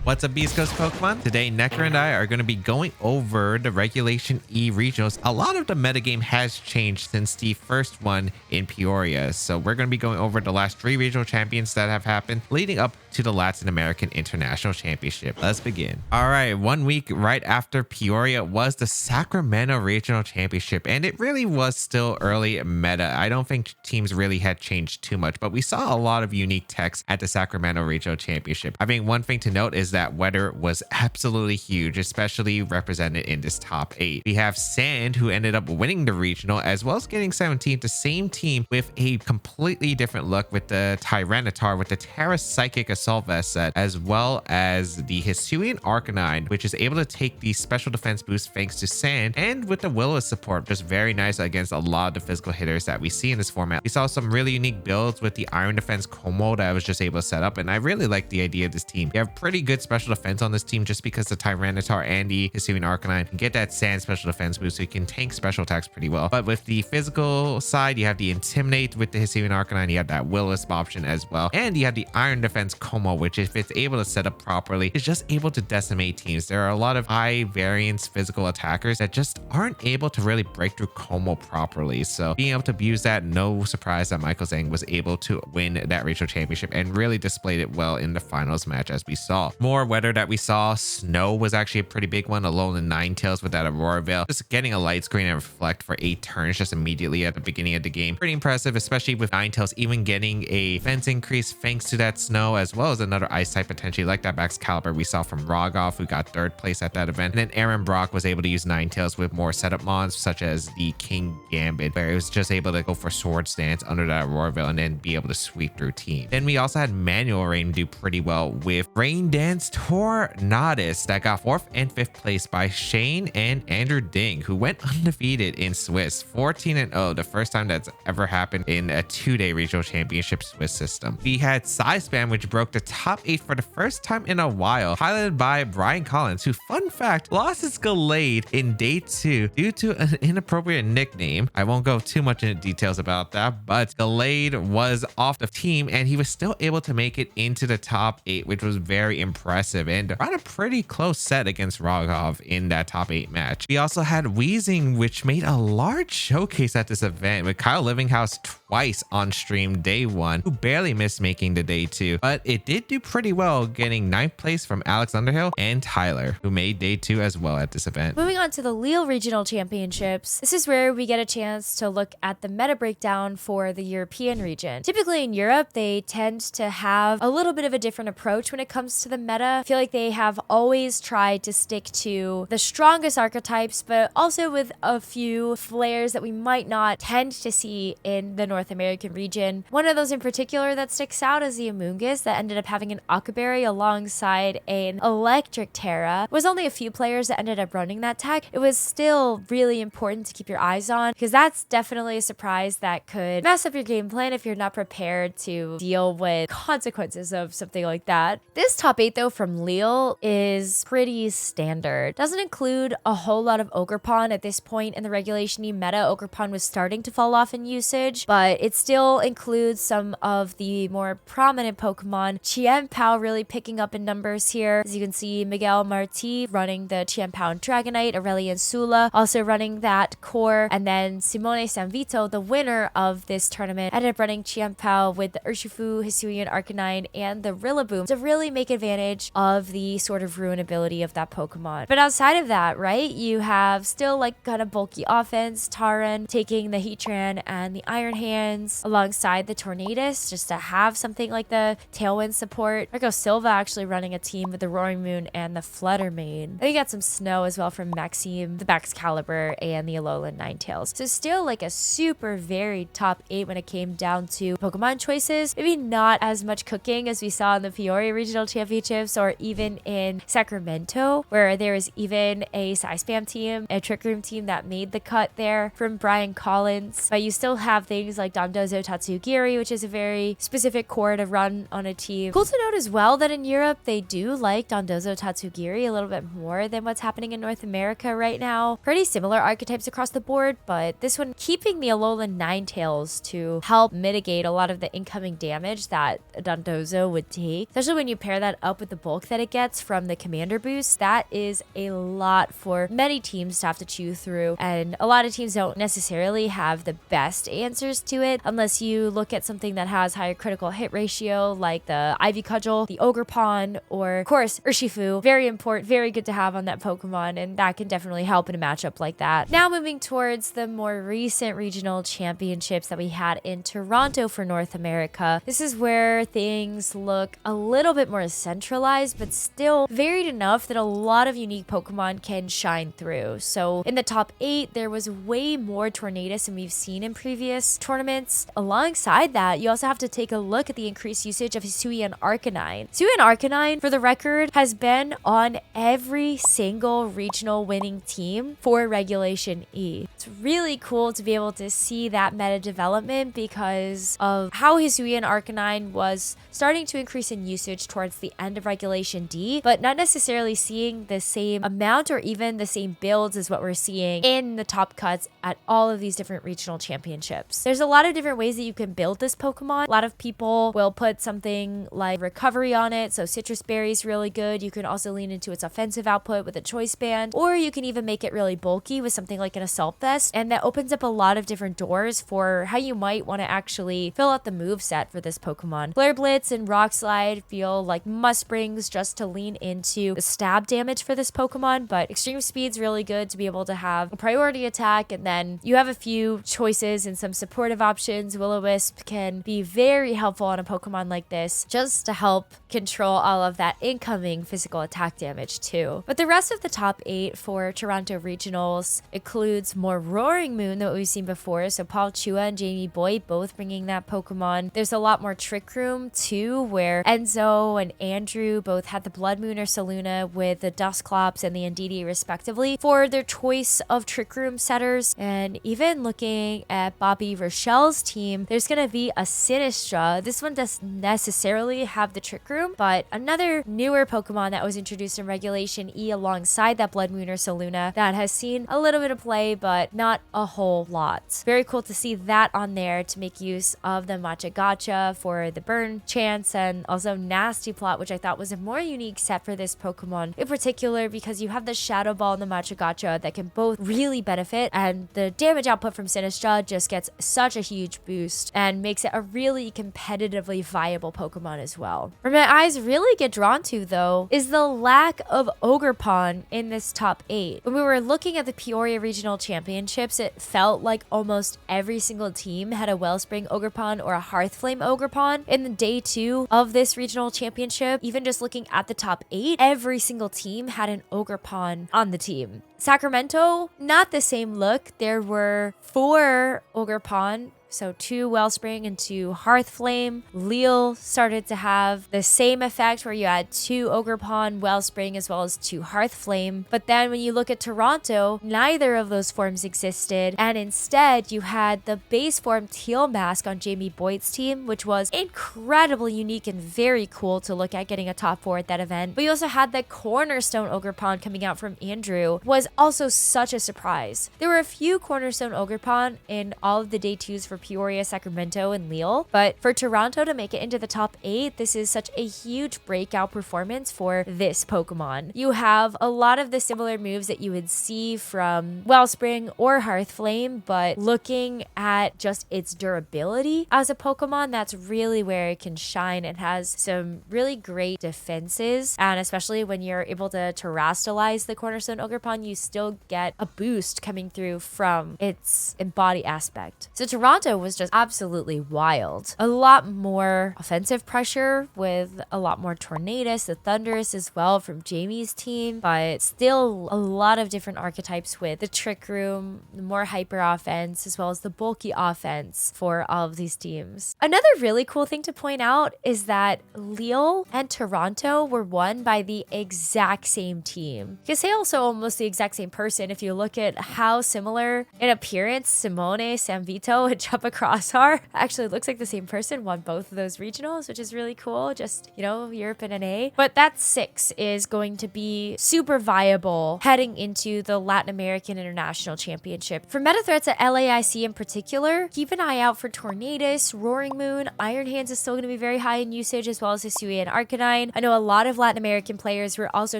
What's up, Beastcoast Pokemon? Today, Nekkra and I are going to be going over the Regulation E regionals. A lot of the metagame has changed since the first one in Peoria. So we're going to be going over the last 3 regional champions that have happened leading up to the Latin American International Championship. Let's begin. All right, 1 week right after Peoria was the Sacramento Regional Championship, and it really was still early meta. I don't think teams really had changed too much, but we saw a lot of unique techs at the Sacramento Regional Championship. I think one thing to note is that weather was absolutely huge, especially represented in this top 8. We have Sand, who ended up winning the regional, as well as getting 17th, the same team with a completely different look with the Tyranitar with the Terra Psychic Assault Vest set, as well as the Hisuian Arcanine, which is able to take the special defense boost thanks to Sand, and with the Willow support, just very nice against a lot of the physical hitters that we see in this format. We saw some really unique builds with the Iron Defense Como that I was just able to set up, and I really like the idea of this team. You have pretty good special defense on this team just because the Tyranitar and the Hisuian Arcanine can get that Sand special defense boost, so you can tank special attacks pretty well. But with the physical side, you have the Intimidate with the Hisuian Arcanine, you have that Will-O-Wisp option as well, and you have the Iron Defense Como, which if it's able to set up properly is just able to decimate teams. There are a lot of high variance physical attackers that just aren't able to really break through Como properly, so being able to use that, no surprise that Michael Zhang was able to win that regional championship and really displayed it well in the finals match. As we saw more weather that we saw, snow was actually a pretty big one, alone in Ninetales with that Aurora Veil, just getting a light screen and reflect for 8 turns just immediately at the beginning of the game. Pretty impressive, especially with Ninetales even getting a defense increase thanks to that snow, as well as another ice type potentially like that Baxcalibur we saw from Rogov, who got 3rd place at that event. And then Aaron Brock was able to use Ninetales with more setup mods such as the King Gambit, where it was just able to go for Sword Stance under that Aurora Veil and then be able to sweep through team. Then we also had Manual Rain do pretty well with Rain Dance Tornadus that got 4th and 5th place by Shane and Andrew Ding, who went undefeated in Swiss, 14-0, the first time that's ever happened in a 2-day regional championship Swiss system. We had Spam, which broke the top 8 for the first time in a while, highlighted by Brian Collins, who, fun fact, lost his Gallade in day 2 due to an inappropriate nickname. I won't go too much into details about that, but Gallade was off the team and he was still able to make it into the top 8, which was very impressive and ran a pretty close set against Rogov in that top 8 match. We also had Wheezing, which made a large showcase at this event with Kyle Livinghouse twice on stream day 1, who barely missed making the day 2, but it did do pretty well, getting 9th place from Alex Underhill and Tyler, who made day 2 as well at this event. Moving on to the Lille Regional Championships, this is where we get a chance to look at the meta breakdown for the European region. Typically in Europe, they tend to have a little bit of a different approach when it comes to the meta. I feel like they have always tried to stick to the strongest archetypes, but also with a few flares that we might not tend to see in the North American region. One of those in particular that sticks out is the Amoonguss that ended up having an Akaberry alongside an Electric Terra. It was only a few players that ended up running that tech. It was still really important to keep your eyes on, because that's definitely a surprise that could mess up your game plan if you're not prepared to deal with consequences of something like that. This top 8 though from Lille is pretty standard. Doesn't include a whole lot of Ogerpon at this point in the Regulation E meta. Ogerpon was starting to fall off in usage, but it still includes some of the more prominent Pokemon. Chien-Pao really picking up in numbers here. As you can see, Miguel Marti running the Chien-Pao and Dragonite, Aurelian Sula also running that core, and then Simone Sanvito, the winner of this tournament, ended up running Chien-Pao with the Urshifu, Hisuian Arcanine, and the Rillaboom to really make advantage of the sort of ruin ability of that Pokemon. But outside of that, right, you have still like kind of bulky offense, Taran taking the Heatran and the Iron Hands alongside the Tornadus just to have something like the Tailwind support. Marco Silva actually running a team with the Roaring Moon and the Fluttermane. Then you got some snow as well from Maxime, the Baxcalibur, and the Alolan Ninetales. So still like a super varied top 8 when it came down to Pokemon choices. Maybe not as much cooking as we saw in the Peoria Regional Championships or even in Sacramento, where there is even a Spam team, a Trick Room team that made the cut there from Brian Collins. But you still have things like Dondozo Tatsugiri, which is a very specific core to run on a team. Cool to note as well that in Europe, they do like Dondozo Tatsugiri a little bit more than what's happening in North America right now. Pretty similar archetypes across the board, but this one keeping the Alolan Ninetales to help mitigate a lot of the incoming damage that Dondozo would take, especially when you pair that up with the the bulk that it gets from the commander boost, that is a lot for many teams to have to chew through. And a lot of teams don't necessarily have the best answers to it unless you look at something that has higher critical hit ratio like the Ivy Cudgel, the Ogre Pawn, or of course Urshifu. Very important, very good to have on that Pokemon, and that can definitely help in a matchup like that. Now moving towards the more recent regional championships that we had in Toronto for North America. This is where things look a little bit more centralized, but still varied enough that a lot of unique Pokemon can shine through. So in the top 8, there was way more Tornadus than we've seen in previous tournaments. Alongside that, you also have to take a look at the increased usage of Hisuian Arcanine. Hisuian Arcanine, for the record, has been on every single regional winning team for Regulation E. It's really cool to be able to see that meta development because of how Hisuian Arcanine was starting to increase in usage towards the end of Regulation D, but not necessarily seeing the same amount or even the same builds as what we're seeing in the top cuts at all of these different regional championships. There's a lot of different ways that you can build this Pokemon. A lot of people will put something like recovery on it, so Citrus Berry is really good. You can also lean into its offensive output with a Choice Band, or you can even make it really bulky with something like an Assault Vest, and that opens up a lot of different doors for how you might want to actually fill out the move set for this Pokemon. Flare Blitz and Rock Slide feel like must brings just to lean into the stab damage for this Pokemon, but Extreme Speed's really good to be able to have a priority attack, and then you have a few choices and some supportive options. Will-O-Wisp can be very helpful on a Pokemon like this just to help control all of that incoming physical attack damage too. But the rest of the top 8 for Toronto Regionals includes more Roaring Moon than what we've seen before, so Paul Chua and Jamie Boyd both bringing that Pokemon. There's a lot more Trick Room too, where Enzo and Andrew both had the Blood Moon or Saluna with the Dusclops and the Indeedee respectively for their choice of Trick Room setters. And even looking at Bobby Rochelle's team, there's going to be a Sinistra. This one doesn't necessarily have the Trick Room, but another newer Pokemon that was introduced in Regulation E alongside that Blood Moon or Saluna that has seen a little bit of play, but not a whole lot. Very cool to see that on there to make use of the Matcha Gotcha for the burn chance, and also Nasty Plot, which I thought was a more unique set for this Pokemon in particular because you have the Shadow Ball and the Matcha Gotcha that can both really benefit, and the damage output from Sinistra just gets such a huge boost and makes it a really competitively viable Pokemon as well. Where my eyes really get drawn to though is the lack of Ogerpon in this top 8. When we were looking at the Peoria Regional Championships, it felt like almost every single team had a Wellspring Ogerpon or a Hearthflame Ogerpon. In the day 2 of this regional championship, even just looking at the top 8, every single team had an Ogerpon on the team. Sacramento, not the same look. There were 4 Ogerpon, so 2 Wellspring and 2 Hearthflame. Lille started to have the same effect where you had 2 Ogerpon, Wellspring, as well as 2 Hearthflame. But then when you look at Toronto, neither of those forms existed, and instead you had the base form Teal Mask on Jamie Boyd's team, which was incredibly unique and very cool to look at getting a top 4 at that event. But you also had the Cornerstone Ogerpon coming out from Andrew, was also such a surprise. There were a few Cornerstone Ogerpon in all of the day 2s for Peoria, Sacramento, and Lille. But for Toronto to make it into the top 8, this is such a huge breakout performance for this Pokemon. You have a lot of the similar moves that you would see from Wellspring or Hearthflame, but looking at just its durability as a Pokemon, that's really where it can shine. It has some really great defenses, and especially when you're able to terrestrialize the Cornerstone Ogerpon, you still get a boost coming through from its embody aspect. So Toronto was just absolutely wild. A lot more offensive pressure with a lot more Tornadus, the Thunderous as well from Jamie's team, but still a lot of different archetypes with the Trick Room, the more hyper offense, as well as the bulky offense for all of these teams. Another really cool thing to point out is that Lille and Toronto were won by the exact same team. You can say also almost the exact same person if you look at how similar in appearance Simone Samvito and a crosshair. Actually, it looks like the same person won both of those regionals, which is really cool. Just, you know, Europe and NA. But that 6 is going to be super viable heading into the Latin American International Championship. For meta threats at LAIC in particular, keep an eye out for Tornadus, Roaring Moon. Iron Hands is still going to be very high in usage, as well as Hisui and Arcanine. I know a lot of Latin American players were also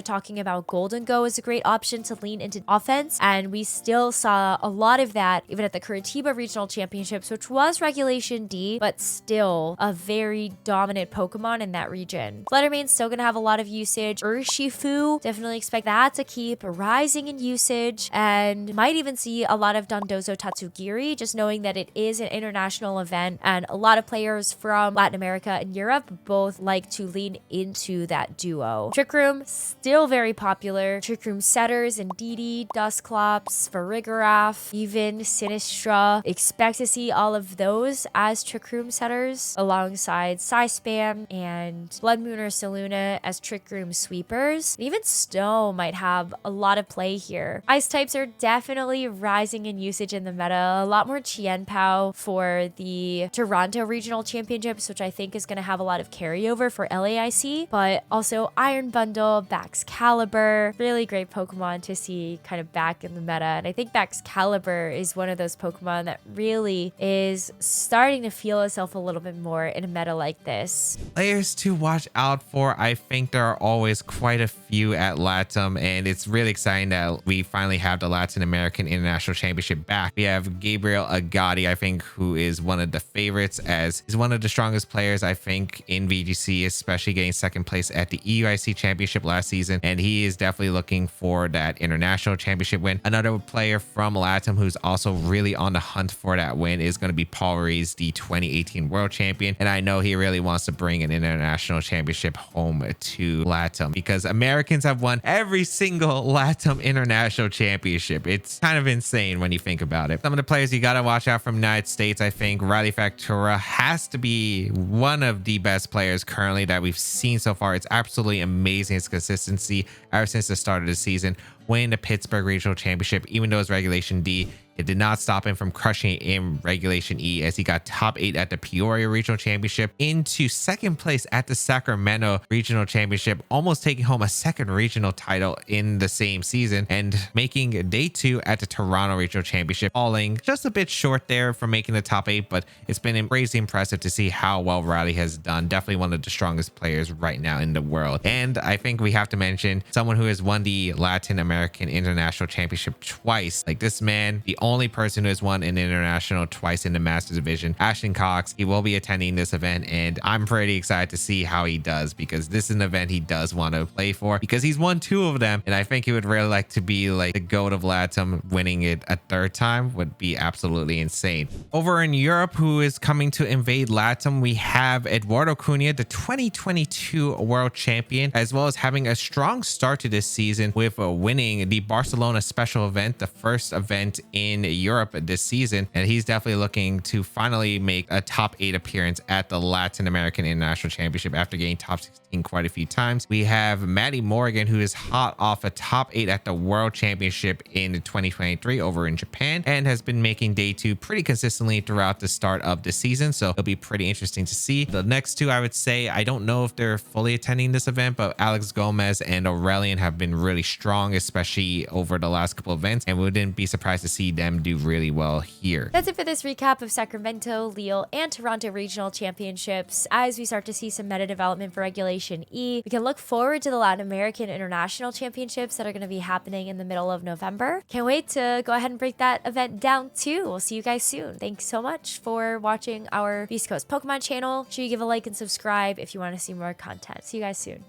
talking about Golden Go as a great option to lean into offense, and we still saw a lot of that even at the Curitiba Regional Championships, which was Regulation D, but still a very dominant Pokemon in that region. Fluttermane's still going to have a lot of usage. Urshifu, definitely expect that to keep rising in usage, and might even see a lot of Dondozo Tatsugiri, just knowing that it is an international event, and a lot of players from Latin America and Europe both like to lean into that duo. Trick Room, still very popular. Trick Room setters, Indeedee, Dusclops, Farigiraf, even Sinistra. Expect to see all of those as Trick Room setters, alongside Psyspam and Blood Moon or Saluna as Trick Room sweepers. And even Snow might have a lot of play here. Ice types are definitely rising in usage in the meta. A lot more Qianpao for the Toronto Regional Championships, which I think is going to have a lot of carryover for LAIC, but also Iron Bundle, Baxcalibur, really great Pokemon to see kind of back in the meta. And I think Baxcalibur is one of those Pokemon that really is starting to feel itself a little bit more in a meta like this. Players to watch out for. I think there are always quite a few at LATAM, and it's really exciting that we finally have the Latin American International Championship back. We have Gabriel Agati, I think, who is one of the favorites, as he's one of the strongest players, I think, in VGC, especially getting second place at the EUIC Championship last season, and he is definitely looking for that international championship win. Another player from LATAM who's also really on the hunt for that win is going to be Paul Rees, the 2018 world champion, and I know he really wants to bring an international championship home to LATAM, because Americans have won every single LATAM international championship. It's kind of insane when you think about it. Some of the players you got to watch out from United States, I think Riley Factura has to be one of the best players currently that we've seen so far. It's absolutely amazing, his consistency ever since the start of the season. Winning the Pittsburgh Regional Championship, even though it's Regulation D, it did not stop him from crushing it in Regulation E, as he got top 8 at the Peoria Regional Championship, into second place at the Sacramento Regional Championship, almost taking home a second regional title in the same season, and making day 2 at the Toronto Regional Championship, falling just a bit short there for making the top 8, but it's been crazy impressive to see how well Riley has done. Definitely one of the strongest players right now in the world. And I think we have to mention someone who has won the Latin American International Championship twice. Like, this man, the only person who has won an international twice in the Masters Division, Ashton Cox. He will be attending this event, and I'm pretty excited to see how he does, because this is an event he does want to play for, because he's won 2 of them, and I think he would really like to be like the GOAT of LATAM. Winning it a 3rd time would be absolutely insane. Over in Europe, who is coming to invade LATAM, we have Eduardo Cunha, the 2022 world champion, as well as having a strong start to this season with winning the Barcelona special event, the first event in Europe this season, and he's definitely looking to finally make a top 8 appearance at the Latin American International Championship after getting top 16 quite a few times. We have Maddie Morgan, who is hot off a top 8 at the World Championship in 2023 over in Japan, and has been making day 2 pretty consistently throughout the start of the season, so it'll be pretty interesting to see. The next 2, I would say, I don't know if they're fully attending this event, but Alex Gomez and Aurelian have been really strong, especially over the last couple events, and we wouldn't be surprised to see them do really well here. That's it for this recap of Sacramento, Lille, and Toronto Regional Championships. As we start to see some meta development for Regulation E, we can look forward to the Latin American International Championships that are going to be happening in the middle of November. Can't wait to go ahead and break that event down too. We'll see you guys soon. Thanks so much for watching our Beastcoast Pokemon channel. Make sure you give a like and subscribe if you want to see more content. See you guys soon.